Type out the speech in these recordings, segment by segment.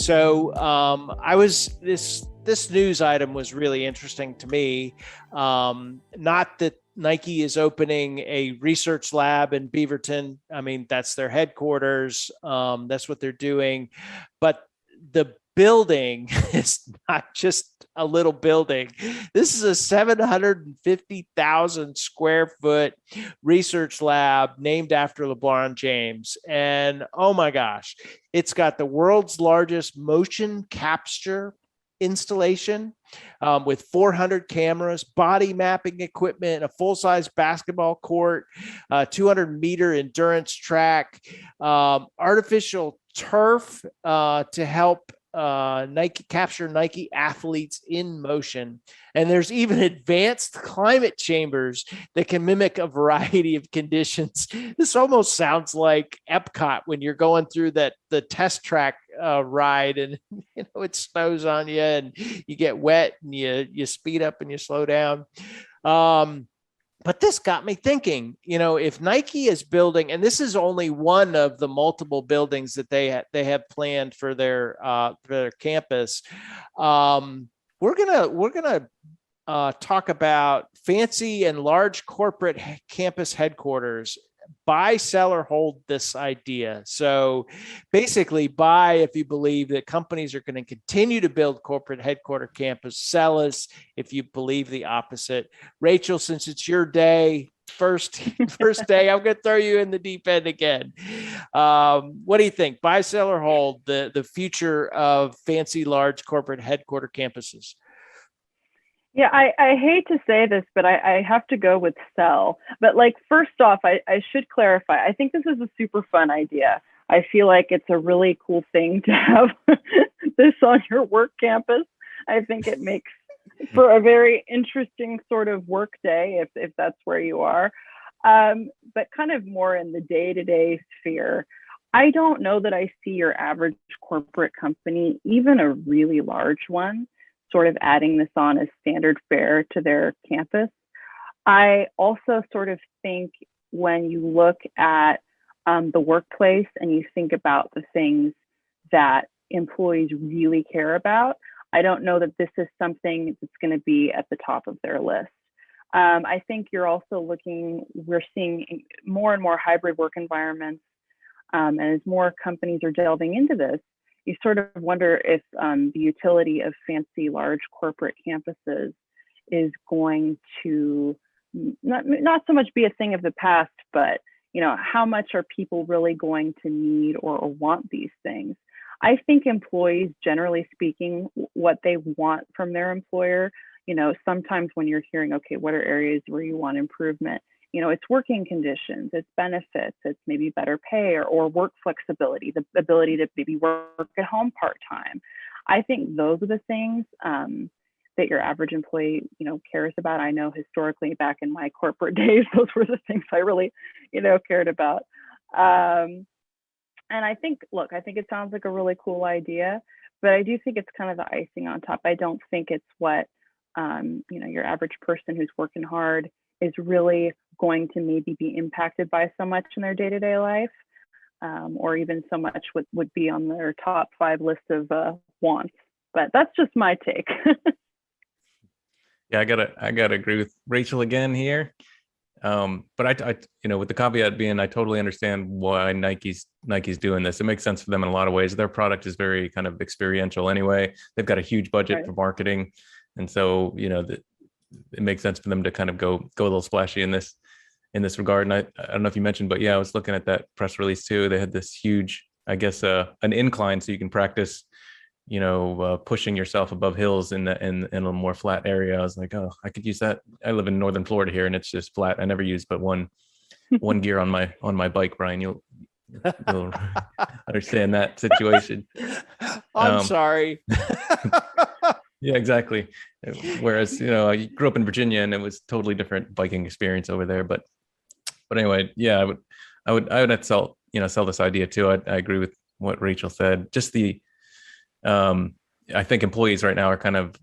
So I was this news item was really interesting to me. Not that Nike is opening a research lab in Beaverton. I mean, that's their headquarters. That's what they're doing. But the building is not just a little building. This is a 750,000 square foot research lab named after LeBron James. And oh my gosh, it's got the world's largest motion capture installation with 400 cameras, body mapping equipment, a full-size basketball court, 200-meter endurance track, artificial turf to help Nike capture Nike athletes in motion. And there's even advanced climate chambers that can mimic a variety of conditions. This almost sounds like Epcot when you're going through the test track ride, and it snows on you and you get wet and you speed up and you slow down. But this got me thinking, if Nike is building, and this is only one of the multiple buildings that they have planned for their campus, we're gonna talk about fancy and large corporate campus headquarters. Buy, sell, or hold this idea. So basically buy if you believe that companies are going to continue to build corporate headquarter campus. Sell us if you believe the opposite. Rachel, since it's your day, first day, I'm going to throw you in the deep end again. What do you think? Buy, sell, or hold the future of fancy large corporate headquarter campuses? Yeah, I hate to say this, but I have to go with sell. But first off, I should clarify. I think this is a super fun idea. I feel like it's a really cool thing to have this on your work campus. I think it makes for a very interesting sort of work day if that's where you are. But kind of more in the day-to-day sphere, I don't know that I see your average corporate company, even a really large one, sort of adding this on as standard fare to their campus. I also sort of think when you look at the workplace and you think about the things that employees really care about, I don't know that this is something that's going to be at the top of their list. I think we're seeing more and more hybrid work environments. And as more companies are delving into this, you sort of wonder if the utility of fancy large corporate campuses is going to not so much be a thing of the past, but how much are people really going to need or want these things? I think employees, generally speaking, what they want from their employer, sometimes when you're hearing, okay, what are areas where you want improvement? It's working conditions, it's benefits, it's maybe better pay or work flexibility, the ability to maybe work at home part-time. I think those are the things that your average employee, cares about. I know historically back in my corporate days, those were the things I really, cared about. And I think it sounds like a really cool idea, but I do think it's kind of the icing on top. I don't think it's what, your average person who's working hard is really going to maybe be impacted by so much in their day-to-day life, or even so much would be on their top 5 list of wants. But that's just my take. Yeah, I gotta agree with Rachel again here. But I with the caveat being, I totally understand why Nike's doing this. It makes sense for them in a lot of ways. Their product is very kind of experiential anyway. They've got a huge budget Right. for marketing, and so it makes sense for them to kind of go a little splashy in this regard. And I don't know if you mentioned, but yeah, I was looking at that press release too. They had this huge, I guess, an incline so you can practice, pushing yourself above hills in a more flat area. I was like, oh, I could use that. I live in northern Florida here, and it's just flat. I never use but one gear on my bike, Brian. You'll understand that situation. I'm sorry. Yeah, exactly. Whereas, I grew up in Virginia and it was totally different biking experience over there. But anyway, yeah, I would have to sell this idea too. I agree with what Rachel said. Just I think employees right now are kind of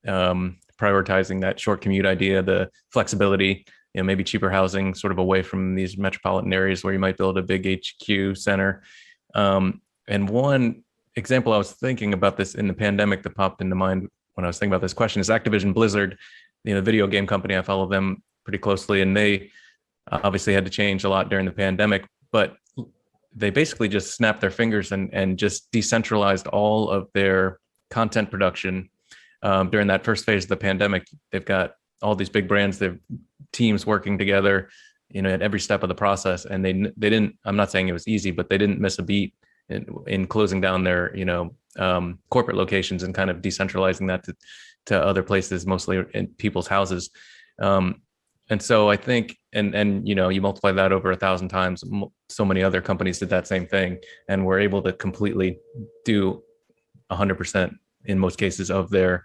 prioritizing that short commute idea, the flexibility, maybe cheaper housing sort of away from these metropolitan areas where you might build a big HQ center. And one example I was thinking about this in the pandemic that popped into mind when I was thinking about this question is Activision Blizzard, video game company. I follow them pretty closely, and they obviously had to change a lot during the pandemic, but they basically just snapped their fingers and just decentralized all of their content production during that first phase of the pandemic. They've got all these big brands, they've teams working together, at every step of the process. And they didn't, I'm not saying it was easy, but they didn't miss a beat in closing down their, corporate locations and kind of decentralizing that to other places, mostly in people's houses. And so I think, and you multiply that over 1,000 times, so many other companies did that same thing and were able to completely do 100% in most cases of their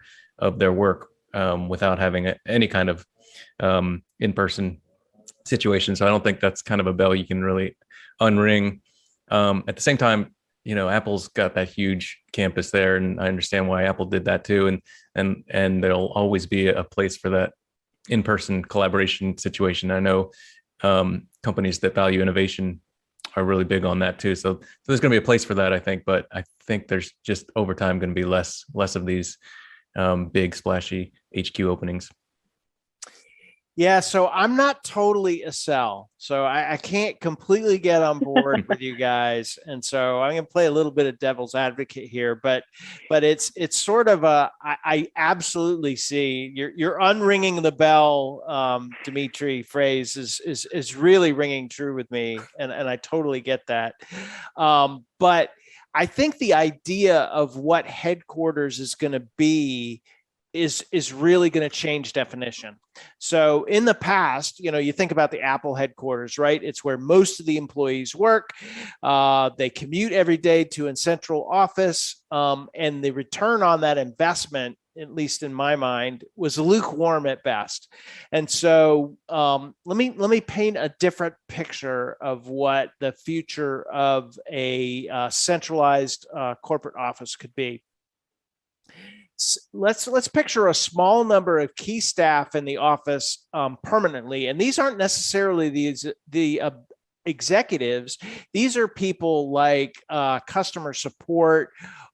work without having any kind of in-person situation. So I don't think that's kind of a bell you can really unring. At the same time, Apple's got that huge campus there, and I understand why Apple did that too. And there'll always be a place for that in-person collaboration situation. I know companies that value innovation are really big on that too. So there's going to be a place for that, I think. But I think there's just over time going to be less of these big splashy HQ openings. Yeah, so I'm not totally a sell, so I can't completely get on board with you guys, and so I'm going to play a little bit of devil's advocate here, but it's sort of I absolutely see you're unringing the bell, Dimitri phrase is really ringing true with me, and I totally get that, but I think the idea of what headquarters is going to be is really going to change definition. So in the past, you think about the Apple headquarters, right? It's where most of the employees work. They commute every day to a central office, and the return on that investment, at least in my mind, was lukewarm at best. And so let me paint a different picture of what the future of a centralized corporate office could be. Let's picture a small number of key staff in the office permanently, and these aren't necessarily the executives. These are people like customer support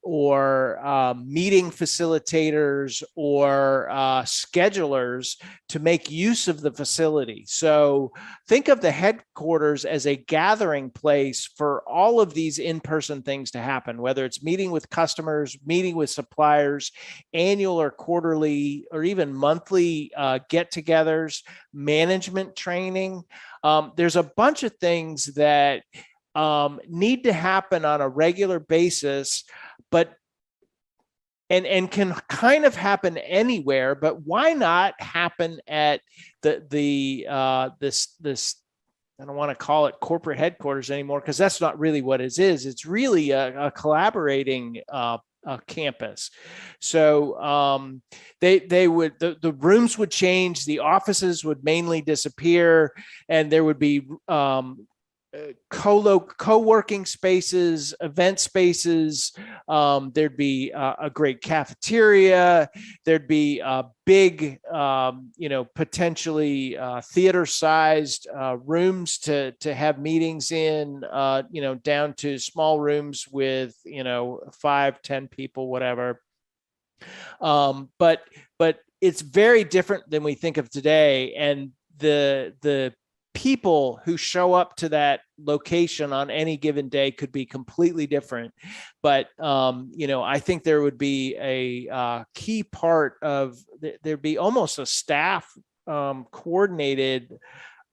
or meeting facilitators or schedulers to make use of the facility. So think of the headquarters as a gathering place for all of these in-person things to happen, whether it's meeting with customers, meeting with suppliers, annual or quarterly or even monthly get-togethers, management training. There's a bunch of things that need to happen on a regular basis, but and can kind of happen anywhere. But why not happen at this I don't want to call it corporate headquarters anymore, because that's not really what it is. It's really a collaborating campus. So they would the rooms would change, the offices would mainly disappear, and there would be co-working spaces, event spaces. There'd be a great cafeteria. There'd be a big, potentially theater-sized rooms to have meetings in. Down to small rooms with 5, 10 people, whatever. But it's very different than we think of today, and the people who show up to that location on any given day could be completely different. But, I think there would be a key part of, there'd be almost a staff coordinated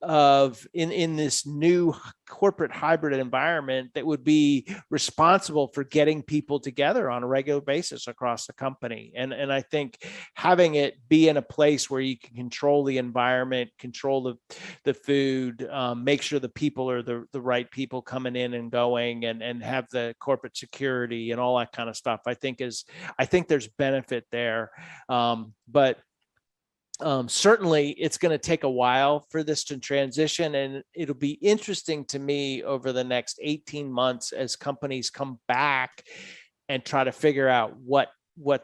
of in this new corporate hybrid environment that would be responsible for getting people together on a regular basis across the company. And I think having it be in a place where you can control the environment, control the food, make sure the people are the right people coming in and going, and have the corporate security and all that kind of stuff, I think there's benefit there. But certainly it's going to take a while for this to transition, and it'll be interesting to me over the next 18 months as companies come back and try to figure out what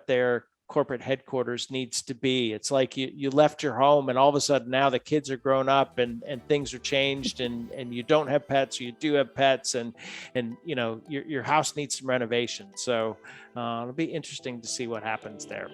their corporate headquarters needs to be. It's like you left your home and all of a sudden now the kids are grown up and things are changed and you don't have pets or you do have pets and you know your house needs some renovation. So it'll be interesting to see what happens there.